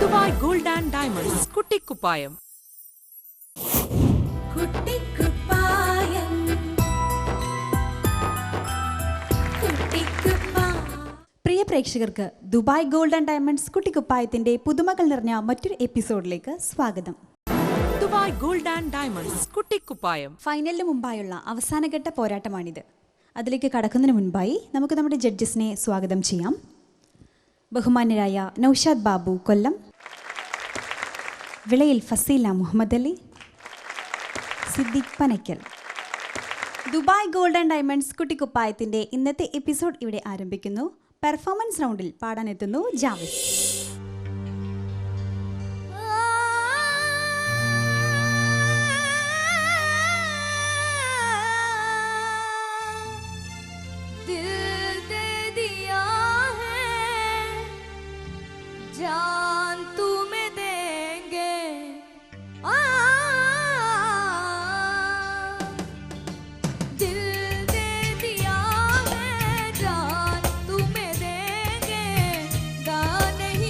Dubai gold and diamonds Kuttikuppayam. പ്രിയ പ്രേക്ഷകർക്ക് Dubai gold and diamonds കുട്ടിക്കുപ്പായത്തിന്റെ പുതുമകൾ നിറഞ്ഞ മറ്റൊരു എപ്പിസോഡിലേക്ക് സ്വാഗതം. Dubai gold and diamonds Kuttikuppayam. ഫൈനലിന് മുമ്പായുള്ള അവസാനഘട്ട പോരാട്ടമാണിത്. അതിലേക്ക് കടക്കുന്നതിന് മുൻപായി നമുക്ക് നമ്മുടെ ജഡ്ജസിനെ സ്വാഗതം ചെയ്യാം. ബഹുമാന്യരായ Noushad Babu Kollam, Vilayil Faseela Muhammad Ali, Siddique Panakkal. Dubai gold and diamonds കുട്ടിക്കുപ്പായത്തിന്റെ ഇന്നത്തെ എപ്പിസോഡ് ഇവിടെ ആരംഭിക്കുന്നു. പെർഫോമൻസ് റൗണ്ടിൽ പാടാനെത്തുന്നു ജാവേദ്. गाने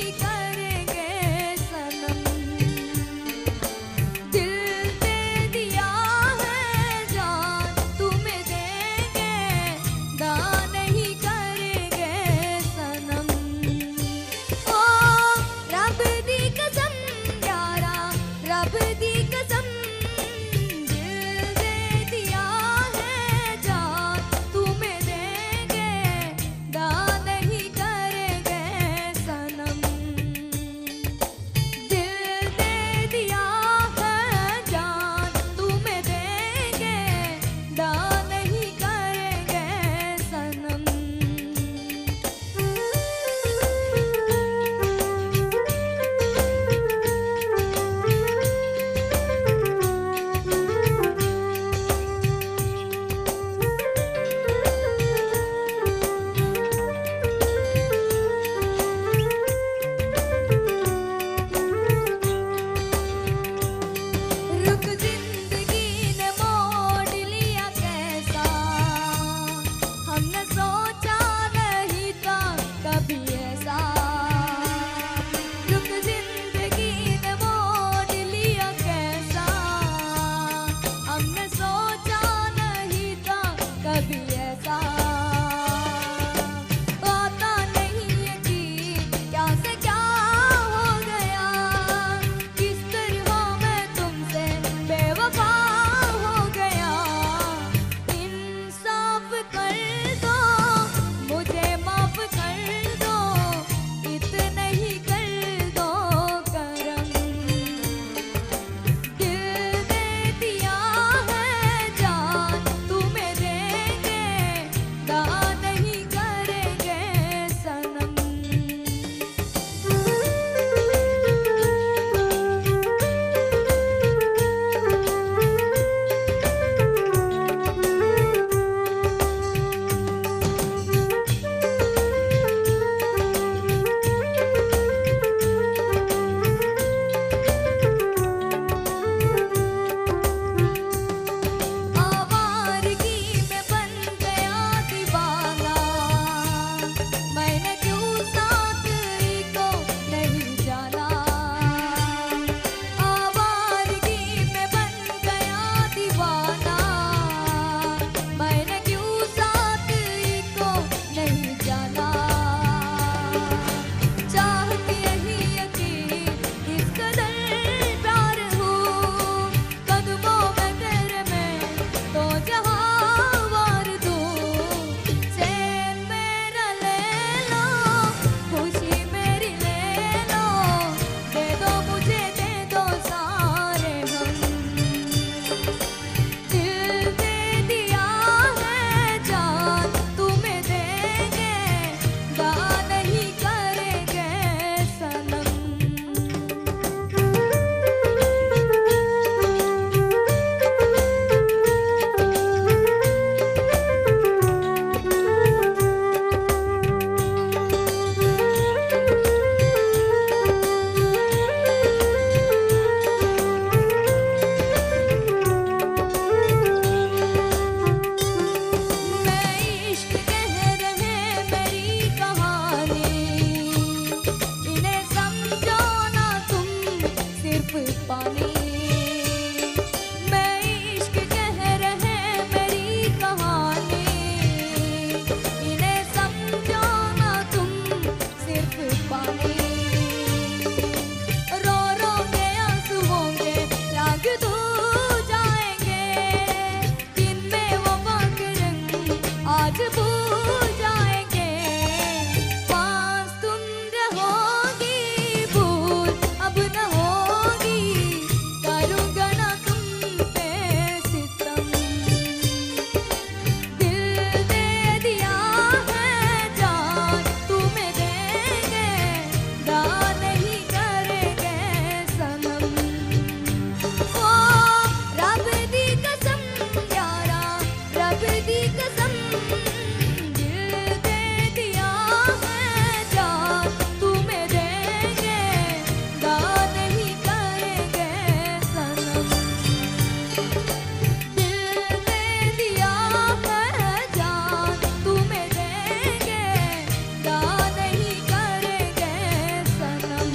दी कसम दिल दे दिया है जान तुम्हें देंगे दाद नहीं करेंगे सनम दिल दे दिया है जान तुम्हें देंगे दाद नहीं करेंगे सनम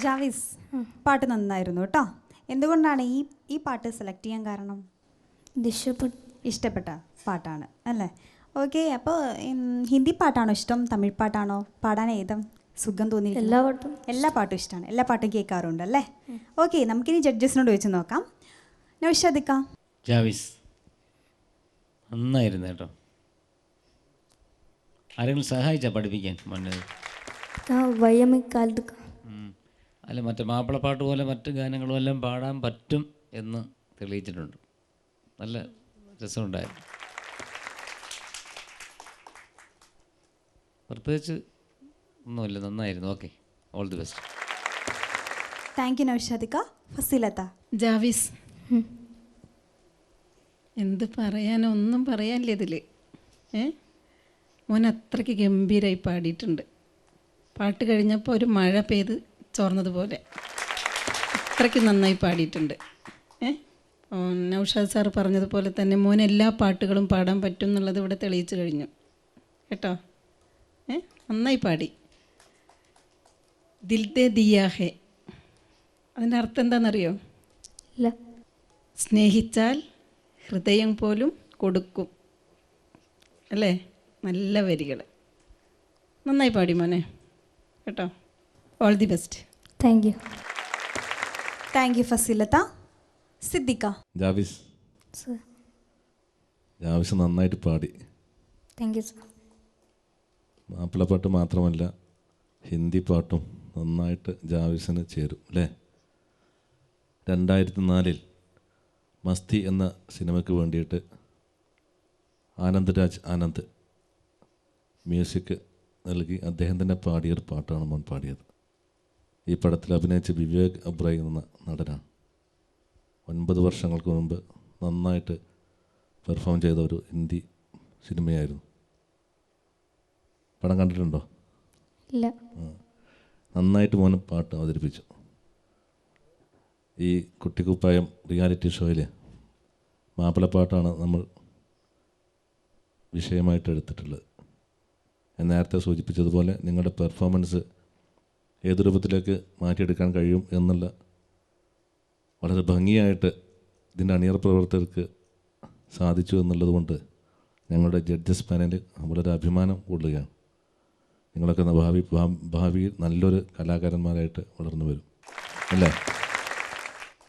ജാവിസ്, പാട്ട് നന്നായിരുന്നു കേട്ടോ. എന്തുകൊണ്ടാണ് ഈ പാട്ട് സെലക്ട് ചെയ്യാൻ കാരണം? ഇഷ്ടപ്പെട്ട പാട്ടാണ് അല്ലേ? ഓക്കെ. അപ്പോൾ ഹിന്ദി പാട്ടാണോ ഇഷ്ടം, തമിഴ് പാട്ടാണോ? പാടാൻ ഏതും സുഖം തോന്നി? എല്ലാ പാട്ടും ഇഷ്ടമാണ്, എല്ലാ പാട്ടും കേൾക്കാറുണ്ട് അല്ലേ? ഓക്കെ, നമുക്കിനി ജഡ്ജസിനോട് വെച്ച് നോക്കാം. നൗഷാദിക്ക. ജാവിസ് നന്നായിരുന്നു കേട്ടോ. ആരെങ്കിലും സഹായിച്ചാ പഠിപ്പിക്കാൻ മണ്ണ്? അല്ല, മറ്റേ മാപ്പിളപ്പാട്ട് പോലെ മറ്റ് ഗാനങ്ങളും എല്ലാം പാടാൻ പറ്റും എന്ന് തെളിയിച്ചിട്ടുണ്ട്. നല്ല രസമുണ്ടായിരുന്നു. പ്രത്യേകിച്ച് ഒന്നുമില്ല, നന്നായിരുന്നു. Okay, all the best. Thank you നൗഷാദിക്ക. ഫസിലത്ത. ജാവിസ്, എന്ത് പറയാനോ, ഒന്നും പറയാനില്ല ഇതിൽ. മോൻ അത്രയ്ക്ക് ഗംഭീരമായി പാടിയിട്ടുണ്ട്. പാട്ട് കഴിഞ്ഞപ്പോൾ ഒരു മഴ പെയ്ത് ചോർന്നതുപോലെ അത്രയ്ക്ക് നന്നായി പാടിയിട്ടുണ്ട്. നൗഷാദ് സാർ പറഞ്ഞതുപോലെ തന്നെ മോൻ എല്ലാ പാട്ടുകളും പാടാൻ പറ്റും എന്നുള്ളത് ഇവിടെ തെളിയിച്ചു കഴിഞ്ഞു കേട്ടോ. നന്നായി പാടി. ദിൽ ദേ ദിയാ ഹേ, അതിൻ്റെ അർത്ഥം എന്താണെന്നറിയോ? ഇല്ല. സ്നേഹിച്ചാൽ ഹൃദയം പോലും കൊടുക്കും അല്ലേ? നല്ല വരികൾ. നന്നായി പാടി മോനെ കേട്ടോ. All the best. Thank you. Thank you ഫസിലത്ത. സിദ്ദിഖ. ജാവിസ് സർ. ജാവിസ് നന്നായിട്ട് പാടി. Thank you sir. മാപ്പിളപ്പാട്ട് മാത്രമല്ല, ഹിന്ദി പാട്ടും നന്നായിട്ട് ജാവിസിന് ചേരും അല്ലേ? 2004 മസ്തി എന്ന സിനിമയ്ക്ക് വേണ്ടിയിട്ട് ആനന്ദ് മ്യൂസിക് നൽകി അദ്ദേഹം തന്നെ പാടിയൊരു പാട്ടാണ് മോൻ പാടിയത്. ഈ പടത്തിൽ അഭിനയിച്ച വിവേക് അബ്രായി എന്ന നടനാണ്. 9 വർഷങ്ങൾക്ക് മുമ്പ് നന്നായിട്ട് പെർഫോം ചെയ്ത ഒരു ഹിന്ദി സിനിമയായിരുന്നു. പടം കണ്ടിട്ടുണ്ടോ? ഇല്ല. നന്നായിട്ട് മോൻ പാട്ട് അവതരിപ്പിച്ചു. ഈ കുട്ടിക്കുപ്പായം റിയാലിറ്റി ഷോയിൽ മാപ്പിളപ്പാട്ടാണ് നമ്മൾ വിഷയമായിട്ട് എടുത്തിട്ടുള്ളത്. ഞാൻ നേരത്തെ സൂചിപ്പിച്ചതുപോലെ നിങ്ങളുടെ പെർഫോമൻസ് ഏത് രൂപത്തിലേക്ക് മാറ്റിയെടുക്കാൻ കഴിയും എന്നുള്ള വളരെ ഭംഗിയായിട്ട് ഇതിൻ്റെ അണിയറ പ്രവർത്തകർക്ക് സാധിച്ചു എന്നുള്ളത് കൊണ്ട് ഞങ്ങളുടെ ജഡ്ജസ് പാനൽ വളരെ അഭിമാനം കൊള്ളുകയാണ്. നിങ്ങളൊക്കെ ഭാവിയിൽ നല്ലൊരു കലാകാരന്മാരായിട്ട് വളർന്നു വരും അല്ലേ?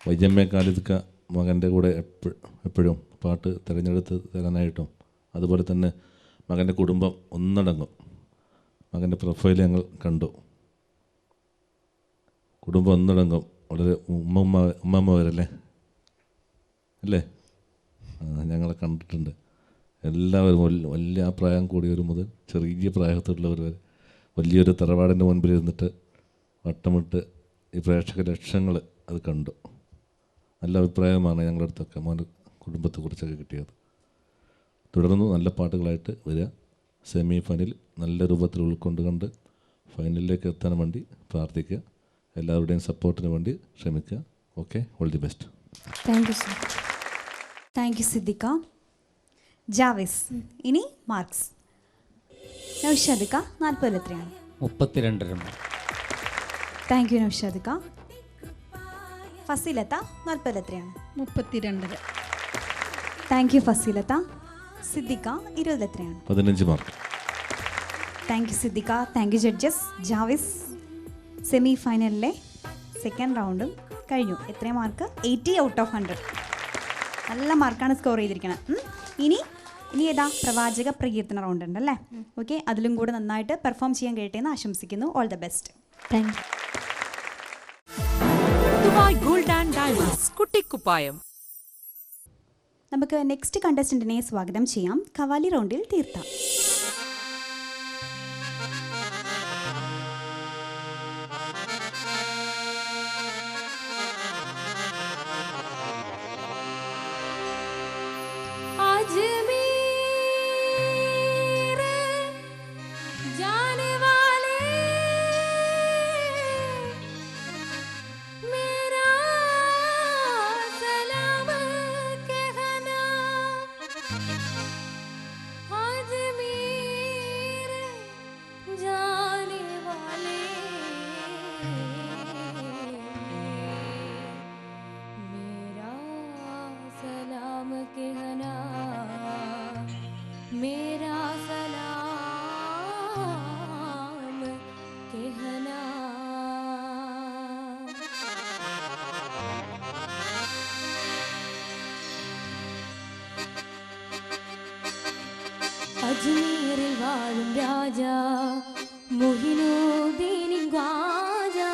വൈജമ്മ കാലിദ്ക്ക മകൻ്റെ കൂടെ എപ്പോഴും പാട്ട് തിരഞ്ഞെടുത്ത് തരാനായിട്ടും അതുപോലെ തന്നെ മകൻ്റെ കുടുംബം ഒന്നടങ്കം മകൻ്റെ പ്രൊഫൈൽ ഞങ്ങൾ കണ്ടു. കുടുംബം ഒന്നടങ്കം വളരെ ഉമ്മമ്മ വരല്ലേ അല്ലേ? ഞങ്ങളെ കണ്ടിട്ടുണ്ട്. എല്ലാവരും വലിയ ആ പ്രായം കൂടിയവർ മുതൽ ചെറിയ പ്രായത്തിലുള്ളവർ വരെ വലിയൊരു തറവാടിൻ്റെ മുൻപിൽ ഇരുന്നിട്ട് വട്ടമിട്ട് ഈ പ്രേക്ഷക ലക്ഷങ്ങൾ അത് കണ്ടു. നല്ല അഭിപ്രായമാണ് ഞങ്ങളുടെ അടുത്തൊക്കെ മോൻ്റെ കുടുംബത്തെക്കുറിച്ചൊക്കെ കിട്ടിയത്. തുടർന്ന് നല്ല പാട്ടുകളായിട്ട് വരിക. സെമി ഫൈനൽ നല്ല രൂപത്തിൽ ഉൾക്കൊണ്ടുകൊണ്ട് ഫൈനലിലേക്ക് എത്താൻ വേണ്ടി പ്രാർത്ഥിക്കുക. എല്ലാവരുടെയും സപ്പോർട്ടിന് വേണ്ടി ശ്രമിക്കുക. Okay, all the best. Thank you sir. Thank you Siddique. Javis, ഇനി മാർക്സ്. നൗഷാദിക്ക 40 എത്രയാണ്? 32. താങ്ക് യു നൗഷാദിക്ക. ഫസിലത്ത 40 എത്രയാണ്? 32. താങ്ക് യു ഫസിലത്ത. സിദ്ദിഖ 20 എത്രയാണ്? 15 mark. Thank you Siddique. Thank you judges. Javis semi ഫൈനലിലെ സെക്കൻഡ് റൗണ്ടും കഴിഞ്ഞു. എത്ര മാർക്ക്? 80 out of 100. നല്ല മാർക്കാണ് സ്കോർ ചെയ്തിരിക്കണം. ഇനി ഏതാ പ്രവാചക പ്രകീർത്തന റൗണ്ട് ഉണ്ടല്ലേ? ഓക്കെ, അതിലും കൂടെ നന്നായിട്ട് പെർഫോം ചെയ്യാൻ കഴിയട്ടെ എന്ന് ആശംസിക്കുന്നു. All the best. Thank you. Dubai gold and diamonds Kuttikuppayam. നമുക്ക് നെക്സ്റ്റ് കണ്ടസ്റ്റന്റിനെ സ്വാഗതം ചെയ്യാം. കവാലി റൗണ്ടിൽ തീർത്ത. അജ്മീരിൽ വാഴും രാജാ മുഹിനുദ്ദീൻ ഖ്വാജാ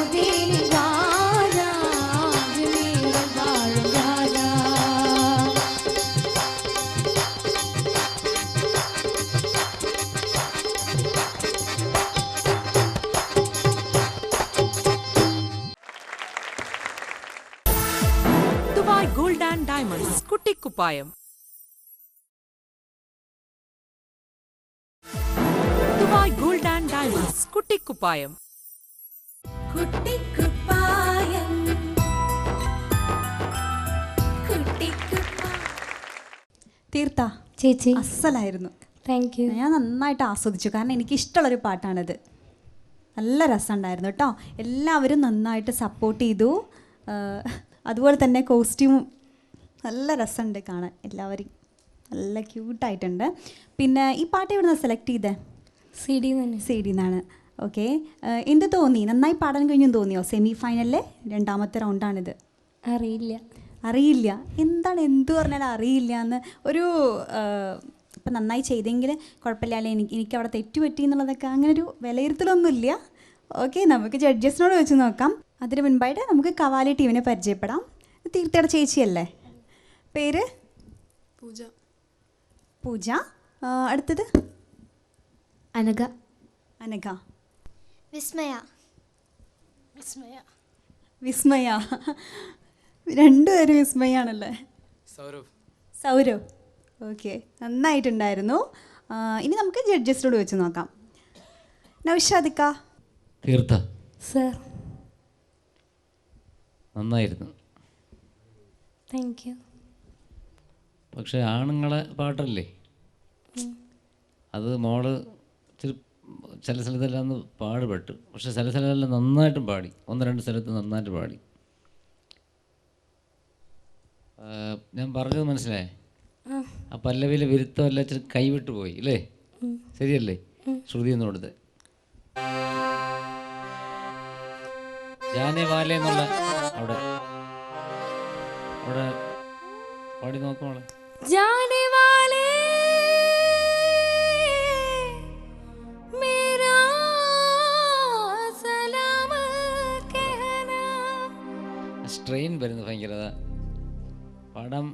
മുഹിനോദ്ദീനിൻ ഖ്വാജ അജ്മീരിൽ വാഴും രാജ. Dubai gold and diamonds Kuttikuppayam. Dubai gold and diamonds Kuttikuppayam. Kuttikuppayam തീർത്ത ചേച്ചി അസലായിരുന്നു. Thank you. ഞാൻ നന്നായിട്ട് ആസ്വദിച്ചു, കാരണം എനിക്ക് ഇഷ്ടമുള്ളൊരു പാട്ടാണിത്. നല്ല രസമുണ്ടായിരുന്നു കേട്ടോ. എല്ലാവരും നന്നായിട്ട് സപ്പോർട്ട് ചെയ്തു. അതുപോലെ തന്നെ കോസ്റ്റ്യൂമും നല്ല രസമുണ്ട് കാണാൻ. എല്ലാവരും നല്ല ക്യൂട്ടായിട്ടുണ്ട്. പിന്നെ ഈ പാട്ട് എവിടെ നിന്ന് സെലക്ട് ചെയ്തേ? സി ഡി തന്നെ. സി ഡി എന്നാണ്. ഓക്കെ, എന്ത് തോന്നി? നന്നായി പാടാൻ കഴിഞ്ഞെന്ന് തോന്നിയോ? സെമി ഫൈനലിലെ 2ാമത്തെ റൗണ്ടാണിത്. അറിയില്ല. അറിയില്ല എന്താണ്? എന്ത് പറഞ്ഞാലും അറിയില്ല എന്ന് ഒരു ഇപ്പം നന്നായി ചെയ്തെങ്കിൽ കുഴപ്പമില്ല, അല്ലെ എനിക്ക് അവിടെ തെറ്റുപറ്റി എന്നുള്ളതൊക്കെ അങ്ങനെ ഒരു വിലയിരുത്തലൊന്നുമില്ല. ഓക്കെ, നമുക്ക് ജഡ്ജസിനോട് വെച്ച് നോക്കാം. അതിന് മുൻപായിട്ട് നമുക്ക് കവാലി ടീമിനെ പരിചയപ്പെടാം. തീർത്ഥയുടെ ചേച്ചിയല്ലേ? പേര് പൂജ. പൂജ. അടുത്തത് അനഘ. അനഘ. വിസ്മയ. വിസ്മയ. രണ്ടുപേരും വിസ്മയാണല്ലേ? സൗരവ്. ഓക്കെ, നന്നായിട്ടുണ്ടായിരുന്നു. ഇനി നമുക്ക് ജഡ്ജസിനോട് വെച്ച് നോക്കാം. നൗഷാദിക്ക. തീർത്ത സർ. നന്നായിരുന്നു. Thank you. പക്ഷേ ആണുങ്ങളെ പാട്ടല്ലേ അത്, മോള് ഇച്ചിരി ചില സ്ഥലത്തെല്ലാം ഒന്ന് പാടുപെട്ടു. പക്ഷെ ചില സ്ഥലത്തെല്ലാം നന്നായിട്ടും പാടി. 1-2 സ്ഥലത്ത് നന്നായിട്ട് പാടി. ഞാൻ പറഞ്ഞത് മനസ്സിലായേ? ആ പല്ലവിയിലെ വിരുത്തമല്ല ഇച്ചിരി കൈവിട്ട് പോയി അല്ലേ? ശരിയല്ലേ? ശ്രുതി ഒന്ന് കൊടുത്ത് ജാനെ വാലേ എന്നുള്ള അവിടെ അവിടെ പാടി നോക്കുമോളെ. जाने वाले मेरा सलाम कहना. സ്ട്രെയിൻ വരുന്നു ഭയങ്കര. പാടാൻ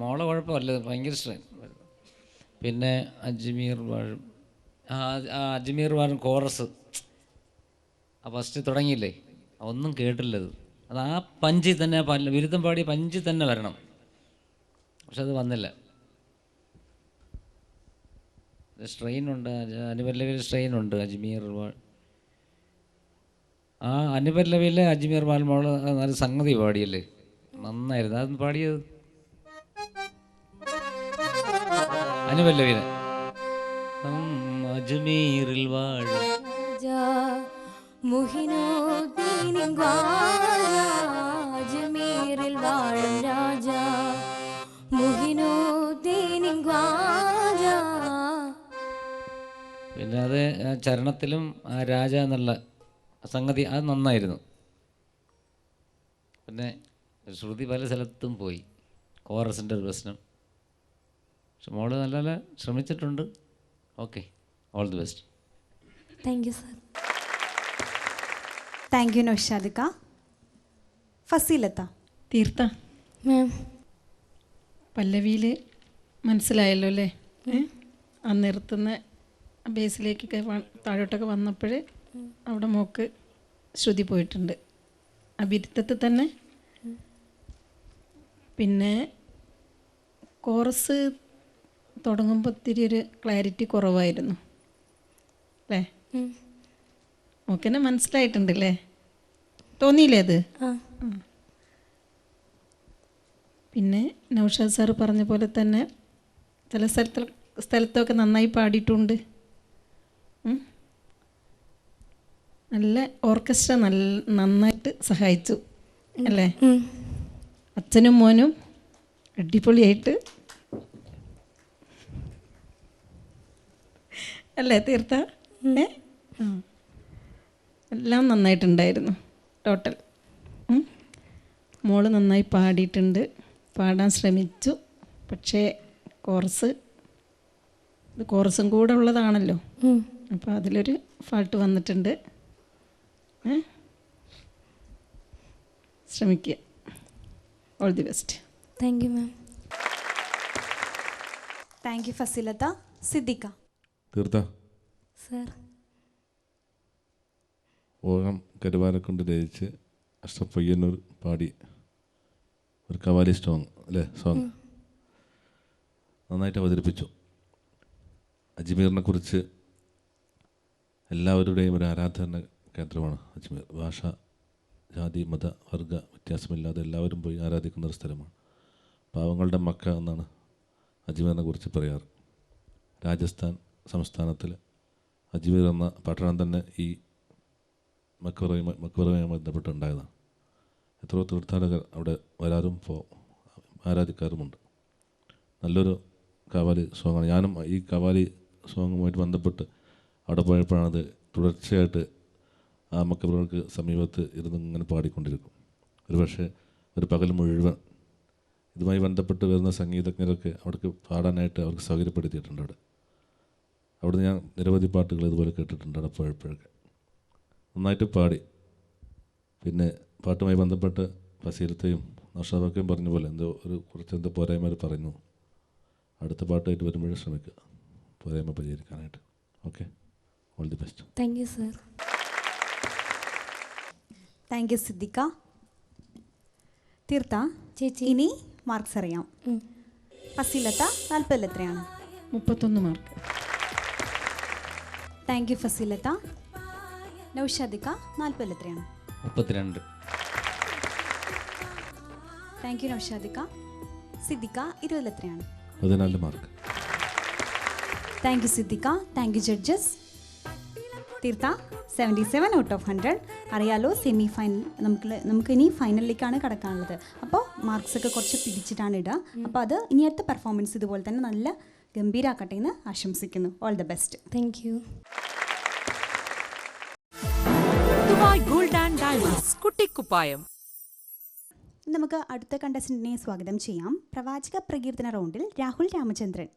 മോളെ കുഴപ്പമല്ല, ഭയങ്കര സ്ട്രെയിൻ വരുന്നു. പിന്നെ അജ്മീർ വാഴും. അജ്മീർ വാഴും കോറസ് ആ ഫസ്റ്റ് തുടങ്ങിയില്ലേ, ഒന്നും കേട്ടില്ലത്. അത് ആ പഞ്ചിൽ തന്നെ വിരുദ്ധം പാടിയ പഞ്ചിൽ തന്നെ വരണം. പക്ഷെ അത് വന്നില്ല. സ്ട്രെയിനുണ്ട്, അനുപല്ലവിയിൽ സ്ട്രെയിനുണ്ട്. അജ്മീർ വാൾ ആ അനുപല്ലവിയിലെ അജ്മീർ വാൽ മോള് നല്ല സംഗതി പാടിയല്ലേ, നന്നായിരുന്നു. അതൊന്ന് പാടിയത് അനുപല്ലവിയിലെ അജ്മീറിൽ വാഴും മുഹിനോദ്ദീനിൻ ഖ്വാജ അജ്മീരിൽ വാഴും രാജ മുഹിനോദ്ദീനിൻ ഖ്വാജ. പിന്നെ അത് ആ ചരണത്തിലും ആ രാജ എന്നുള്ള സംഗതി അത് നന്നായിരുന്നു. പിന്നെ ശ്രുതി പല സ്ഥലത്തും പോയി, കോറസിൻ്റെ ഒരു പ്രശ്നം. പക്ഷെ മോള് നല്ല നല്ല ശ്രമിച്ചിട്ടുണ്ട്. Okay, all the best. Thank you sir. Thank you നൗഷാദിക്ക. ഫസീലത്ത. തീർത്ത മാം. പല്ലവിയിൽ മനസ്സിലായല്ലോ അല്ലേ? ആ നിർത്തുന്ന ബേസിലേക്കൊക്കെ താഴോട്ടൊക്കെ വന്നപ്പോൾ അവിടെ മോക്ക് ശ്രുതി പോയിട്ടുണ്ട് ആ ബിരുത്തത്തിൽ തന്നെ. പിന്നെ കോറസ് തുടങ്ങുമ്പോൾ ഒത്തിരി ഒരു ക്ലാരിറ്റി കുറവായിരുന്നു അല്ലേ? മോക്കെന്നെ മനസ്സിലായിട്ടുണ്ടല്ലേ? തോന്നിയില്ലേ അത്? പിന്നെ നൗഷാദ് സാറ് പറഞ്ഞ പോലെ തന്നെ ചില സ്ഥലത്തൊക്കെ നന്നായി പാടിയിട്ടുണ്ട്. നല്ല ഓർക്കസ്ട്ര നന്നായിട്ട് സഹായിച്ചു അല്ലേ? അച്ഛനും മോനും അടിപൊളിയായിട്ട് അല്ലേ തീർത്ത? എല്ലാം നന്നായിട്ടുണ്ടായിരുന്നു ടോട്ടൽ. മോള് നന്നായി പാടിയിട്ടുണ്ട്, പാടാൻ ശ്രമിച്ചു. പക്ഷേ കോറസും കൂടെ ഉള്ളതാണല്ലോ, അപ്പോൾ അതിലൊരു ഫാൾട്ട് വന്നിട്ടുണ്ട്. ശ്രമിക്കുക. All the best. Thank you ma'am. Thank you ഫസിലത്ത. സിദ്ദിഖ. തീർത്ത സർ. ഓണം കരുവാനെ കൊണ്ട് രചിച്ച് അഷ്റഫ് പയ്യന്നൂർ പാടി ഒരു കവാലി സോങ് നന്നായിട്ട് അവതരിപ്പിച്ചു. അജ്മീറിനെ കുറിച്ച് എല്ലാവരുടെയും ഒരു ആരാധന കേന്ദ്രമാണ് അജ്മീർ. ഭാഷ, ജാതി, മത, വർഗ വ്യത്യാസമില്ലാതെ എല്ലാവരും പോയി ആരാധിക്കുന്ന ഒരു സ്ഥലമാണ്. പാവങ്ങളുടെ മക്ക എന്നാണ് അജ്മീറിനെ കുറിച്ച് പറയാറ്. രാജസ്ഥാൻ സംസ്ഥാനത്തിൽ അജ്മീർ എന്ന പട്ടണം തന്നെ ഈ മക്ബറയുമായി ബന്ധപ്പെട്ടുണ്ടായതാണ്. എത്രയോ തീർത്ഥാടകർ അവിടെ വരാറും ആരാധിക്കാറുമുണ്ട്. നല്ലൊരു കവാലി സോങ്ങാണ്. ഞാനും ഈ കവാലി സോങ്ങുമായിട്ട് ബന്ധപ്പെട്ട് അവിടെ പോയപ്പോഴാണത് തുടർച്ചയായിട്ട് ആ മക്ബറകൾക്ക് സമീപത്ത് ഇരുന്ന് ഇങ്ങനെ പാടിക്കൊണ്ടിരിക്കും. ഒരുപക്ഷെ ഒരു പകൽ മുഴുവൻ ഇതുമായി ബന്ധപ്പെട്ട് വരുന്ന സംഗീതജ്ഞരൊക്കെ അവിടേക്ക് പാടാനായിട്ട് അവർക്ക് സൗകര്യപ്പെടുത്തിയിട്ടുണ്ട്. അവിടെ ഞാൻ നിരവധി പാട്ടുകൾ ഇതുപോലെ കേട്ടിട്ടുണ്ട് അവിടെ പോയപ്പോഴൊക്കെ. നന്നായിട്ട് പാടി. പിന്നെ പാട്ടുമായി ബന്ധപ്പെട്ട് ഫസീലത്തെയും നൗഷാദൊക്കെയും പറഞ്ഞ പോലെ കുറച്ചെന്തോ പോരായ്മ പറഞ്ഞു. അടുത്ത പാട്ടായിട്ട് വരുമ്പോഴേ ശ്രമിക്കുക പോരായ്മ പരിഹരിക്കാനായിട്ട്. Okay, all the best. Thank you sir. Thank you Siddique. Theertha ചേച്ചി. ഇനി മാർക്സ് അറിയാം. ഫസിലത്ത 40 എത്രയാണ്? 31 മാർക്ക്. താങ്ക് യു ഫസിലത്ത. നൗഷാദിക്ക 40 എത്രയാണ്? 32. താങ്ക് യു നൗഷാദിക്ക. സിദ്ദിഖ 20 എത്രയാണ്? 14 mark. Thank you Siddique. Thank you judges. Theertha 77 out of 100. അറിയാലോ, സെമി ഫൈനൽ നമുക്ക് ഇനി ഫൈനലിലേക്കാണ് കടക്കാനുള്ളത്. അപ്പോൾ മാർക്സ് ഒക്കെ കുറച്ച് പിടിച്ചിട്ടാണ് ഇടുക. അപ്പോൾ അത് ഇനി അടുത്ത പെർഫോമൻസ് ഇതുപോലെ തന്നെ നല്ല ഗംഭീരാക്കട്ടെ എന്ന് ആശംസിക്കുന്നു. All the best. Thank you. Dubai gold and diamonds Kuttikuppayam. നമുക്ക് അടുത്ത കണ്ടസ്റ്റന്റിനെ സ്വാഗതം ചെയ്യാം. പ്രവാചക പ്രകീർത്തന റൗണ്ടിൽ രാഹുൽ രാമചന്ദ്രൻ.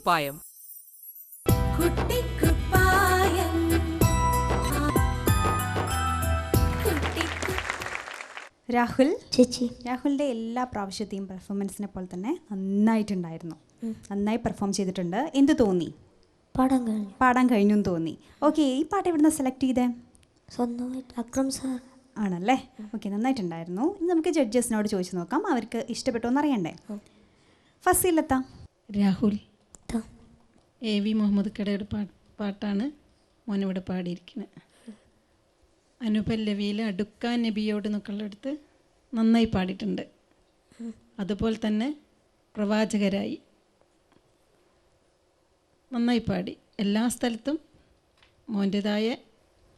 കുട്ടിക്കുപ്പായം. രാഹുൽ, ചേച്ചി രാഹുലിൻ്റെ എല്ലാ പ്രാവശ്യത്തെയും പെർഫോമൻസിനെ പോലെ തന്നെ നന്നായിട്ടുണ്ടായിരുന്നു. നന്നായി പെർഫോം ചെയ്തിട്ടുണ്ട്. എന്ത് തോന്നി? പാടാൻ കഴിഞ്ഞു. പാടാൻ കഴിഞ്ഞു എന്ന് തോന്നി. ഓക്കെ, ഈ പാട്ട് എവിടുന്ന് സെലക്ട് ചെയ്തേ? സ്വന്തമായിട്ട് അക്രം സാർ. ആണല്ലേ? ഓക്കെ, നന്നായിട്ടുണ്ടായിരുന്നു. ഇനി നമുക്ക് ജഡ്ജസിനോട് ചോദിച്ചു നോക്കാം, അവർക്ക് ഇഷ്ടപ്പെട്ടോ എന്നറിയണ്ടേ. ഫസീലത്ത. രാഹുൽ, ത. AV മുഹമ്മദ് കടയുടെ പാട്ടാണ് മോനിവിടെ പാടിയിരിക്കുന്നത്. അനുപല്ലവിയിൽ അടുക്കാൻ നബിയോട് എന്നൊക്കെയുള്ളടുത്ത് നന്നായി പാടിയിട്ടുണ്ട്. അതുപോലെ തന്നെ പ്രവാചകരായി നന്നായി പാടി. എല്ലാ സ്ഥലത്തും മോൻ്റേതായ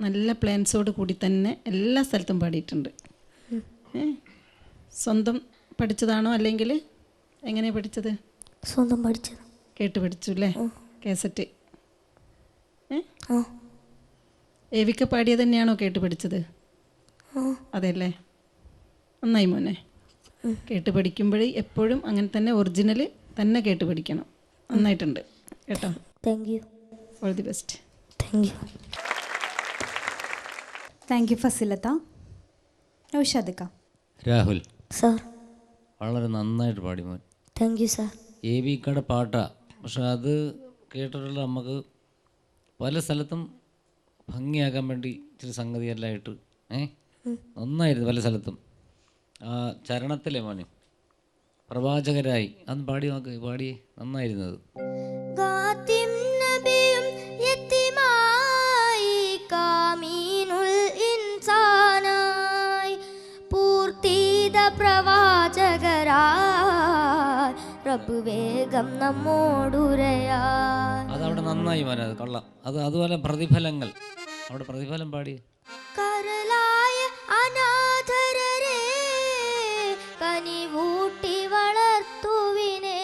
നല്ല പ്ലാൻസോട് കൂടി തന്നെ എല്ലാ സ്ഥലത്തും പാടിയിട്ടുണ്ട്. സ്വന്തം പഠിച്ചതാണോ അല്ലെങ്കിൽ എങ്ങനെയാണ് പഠിച്ചത്? സ്വന്തം പഠിച്ചത്. കേട്ട് പഠിച്ചു അല്ലേ? കാസറ്റ്. ആ ഏവിക്ക പാടിയത് തന്നെയാണോ കേട്ട് പഠിച്ചത്? അതെല്ലേ, നന്നായി മോനെ. കേട്ട് പഠിക്കുമ്പോൾ എപ്പോഴും അങ്ങനെ തന്നെ ഒറിജിനൽ തന്നെ കേട്ട് പഠിക്കണം. നന്നായിട്ടുണ്ട് കേട്ടോ. Thank you. All the best. Thank you. Thank you ഫസീലത്ത. നൗഷാദിക്ക. രാഹുൽ സാർ. വളരെ നന്നായിട്ട് പാടി മോൻ. Thank you sir. AVKയുടെ പാട്ടാണ്, പക്ഷെ അത് കേട്ടിട്ടുള്ള നമുക്ക് പല സ്ഥലത്തും ഭംഗിയാക്കാൻ വേണ്ടി ഇച്ചിരി സംഗതിയെല്ലാമായിട്ട് നന്നായിരുന്നു പല സ്ഥലത്തും. ആ ചരണത്തിലെ മോനെ പ്രവാചകരായി അന്ന് പാടി നോക്ക്, പാടി നന്നായിരുന്നത്. ഗാത്തിം നബിയും യതീമായി കാമീനുൽ ഇൻസാനായി പൂർത്തിത പ്രവാചകരായി റബ്ബ് വേഗം നമ്മോടുരയായി. അതവിടെ നന്നായി മോനെ, അത് കൊള്ളാം. അതുപോലെ പ്രതിഫലങ്ങൾ, അവിടെ പ്രതിഫലം പാടി. കരലായ അനാഥരരെ കനിവൂട്ടി വളർത്തുവിനെ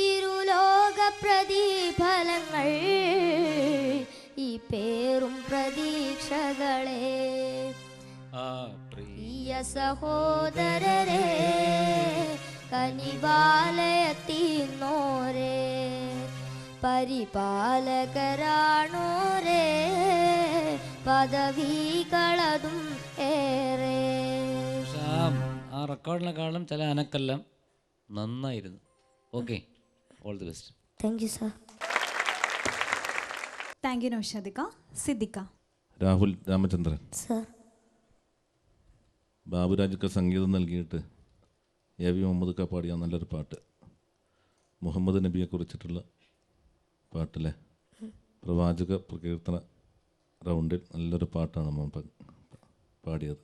ഇരുലോക പ്രതിഫലങ്ങൾ ഈ പേറും പ്രതീക്ഷകളെ പ്രിയ സഹോദരരെ കനിവാലയത്തിന്നോരേ പരിപാലകരാണോരേ പദവികളതും ഏറെ. ആ റെക്കോർഡിനെക്കാളും ചില അനക്കെല്ലാം നന്നായിരുന്നു. Okay, all the best. Thank you sir. Thank you നൗഷാദിക്ക. സിദ്ദിഖ. രാഹുൽ രാമചന്ദ്രൻ. സാർ. ബാബുരാജൊക്കെ സംഗീതം നൽകിയിട്ട് AV മുഹമ്മദ് ക പാടിയ നല്ലൊരു പാട്ട്, മുഹമ്മദ് നബിയെ കുറിച്ചിട്ടുള്ള പാട്ടിലെ പ്രവാചക പ്രകീർത്തന റൗണ്ടിൽ നല്ലൊരു പാട്ടാണ് നമ്മൾ പാടിയത്.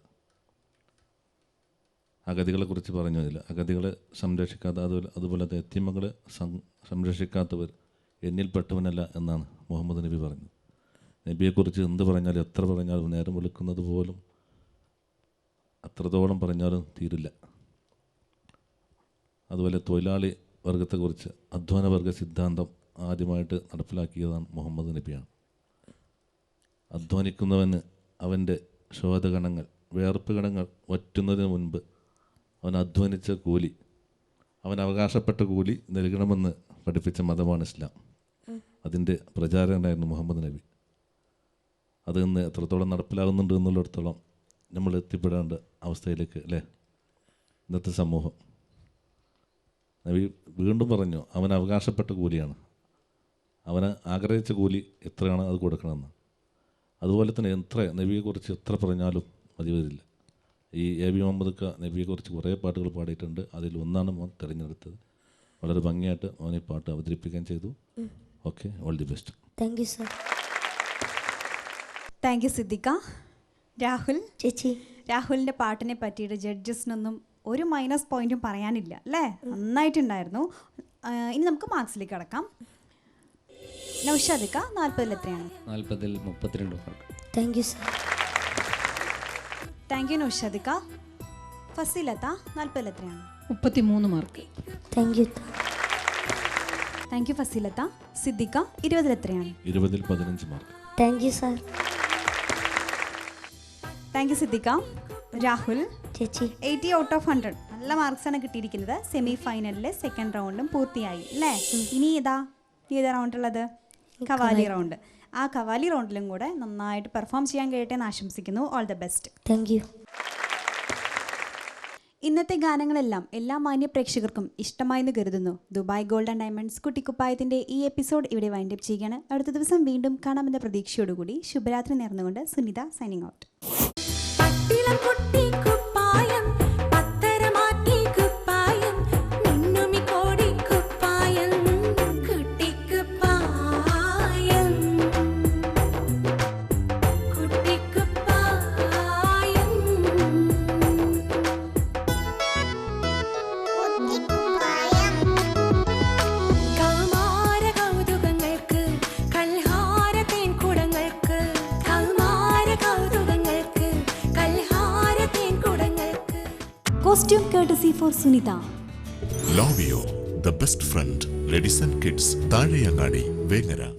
അഗതികളെക്കുറിച്ച് പറഞ്ഞു. അതിൽ അഗതികളെ സംരക്ഷിക്കാത്ത, അതുപോലെ യത്തീമകളെ സംരക്ഷിക്കാത്തവർ എന്നിൽപ്പെട്ടവനല്ല എന്നാണ് മുഹമ്മദ് നബി പറഞ്ഞത്. നബിയെക്കുറിച്ച് എന്ത് പറഞ്ഞാലും എത്ര പറഞ്ഞാലും നേരം വിളിക്കുന്നത് പോലും അത്രത്തോളം പറഞ്ഞാലും തീരില്ല. അതുപോലെ തൊഴിലാളി വർഗത്തെക്കുറിച്ച് അധ്വാനവർഗ സിദ്ധാന്തം ആദ്യമായിട്ട് നടപ്പിലാക്കിയതാണ് മുഹമ്മദ് നബിയാണ്. അധ്വാനിക്കുന്നവന് അവൻ്റെ ശോധകണങ്ങൾ, വേർപ്പ് കണങ്ങൾ വറ്റുന്നതിന് മുൻപ് അവൻ അധ്വാനിച്ച കൂലി, അവൻ അവകാശപ്പെട്ട കൂലി നൽകണമെന്ന് പഠിപ്പിച്ച മതമാണ് ഇസ്ലാം. അതിൻ്റെ പ്രചാരകനായിരുന്നു മുഹമ്മദ് നബി. അത് ഇന്ന് എത്രത്തോളം നടപ്പിലാകുന്നുണ്ട് എന്നുള്ളിടത്തോളം നമ്മൾ എത്തിപ്പെടേണ്ട അവസ്ഥയിലേക്ക് അല്ലേ ഇന്നത്തെ സമൂഹം. നബി വീണ്ടും പറഞ്ഞു, അവൻ അവകാശപ്പെട്ട കൂലിയാണ്, അവന് ആഗ്രഹിച്ച കൂലി എത്രയാണ് അത് കൊടുക്കണമെന്ന്. അതുപോലെ തന്നെ നബിയെക്കുറിച്ച് എത്ര പറഞ്ഞാലും മതി വരില്ല. ഈ AV മുഹമ്മദ് ക നബിയെക്കുറിച്ച് കുറേ പാട്ടുകൾ പാടിയിട്ടുണ്ട്. അതിൽ ഒന്നാണ് മോൻ തിരഞ്ഞെടുത്തത്. വളരെ ഭംഗിയായിട്ട് മോൻ ഈ പാട്ട് അവതരിപ്പിക്കുകയും ചെയ്തു. Okay, all the best. Thank you sir. Thank you Siddique. Rahul ചേച്ചി. രാഹുലിൻ്റെ പാട്ടിനെ പറ്റിയിട്ട് ജഡ്ജസിനൊന്നും ഒരു മൈനസ് പോയിന്റും പറയാനില്ല അല്ലേ? നന്നായിട്ടുണ്ടായിരുന്നു. ഇനി നമുക്ക് മാർക്സിലേക്ക് കടക്കാം. നൗഷാദിക്ക 40 എത്രയാണ്? 40 32 mark. Thank you sir. Thank you നൗഷാദിക്ക. ഫസീലത്ത 40 എത്രയാണ്? 33 mark. Thank you. Thank you ഫസീലത്ത. സിദ്ദിഖ 20 എത്രയാണ്? 20 15 mark. Thank you sir. Thank you Siddique. Rahul ചേച്ചി 80 ഔട്ട് ഓഫ് 100. നല്ല മാർക്സാണ് കിട്ടിയിരിക്കുന്നത്. സെമി ഫൈനലിലെ സെക്കൻഡ് റൗണ്ടും പൂർത്തിയായി അല്ലേ? ഇനി ഏതാ റൗണ്ട് ഉള്ളത്? കവാലി റൗണ്ട്. ആ കവാലി റൗണ്ടിലും കൂടെ നന്നായിട്ട് പെർഫോം ചെയ്യാൻ കഴിയട്ടെ എന്ന് ആശംസിക്കുന്നു. All the best. Thank U. ഇന്നത്തെ ഗാനങ്ങളെല്ലാം എല്ലാ മാന്യ പ്രേക്ഷകർക്കും ഇഷ്ടമായെന്ന് കരുതുന്നു. ദുബായ് ഗോൾഡ് ആൻഡ് ഡയമണ്ട്സ് കുട്ടിക്കുപ്പായത്തിൻ്റെ ഈ എപ്പിസോഡ് ഇവിടെ വൈൻഡപ്പ് ചെയ്യുകയാണ്. അടുത്ത ദിവസം വീണ്ടും കാണാമെന്ന പ്രതീക്ഷയോടുകൂടി ശുഭരാത്രി നേർന്നുകൊണ്ട് Sunitha signing out. Costume courtesy for Sunita. Lavio, the best friend, ladies and kids, Tazhayangadi, Vengara.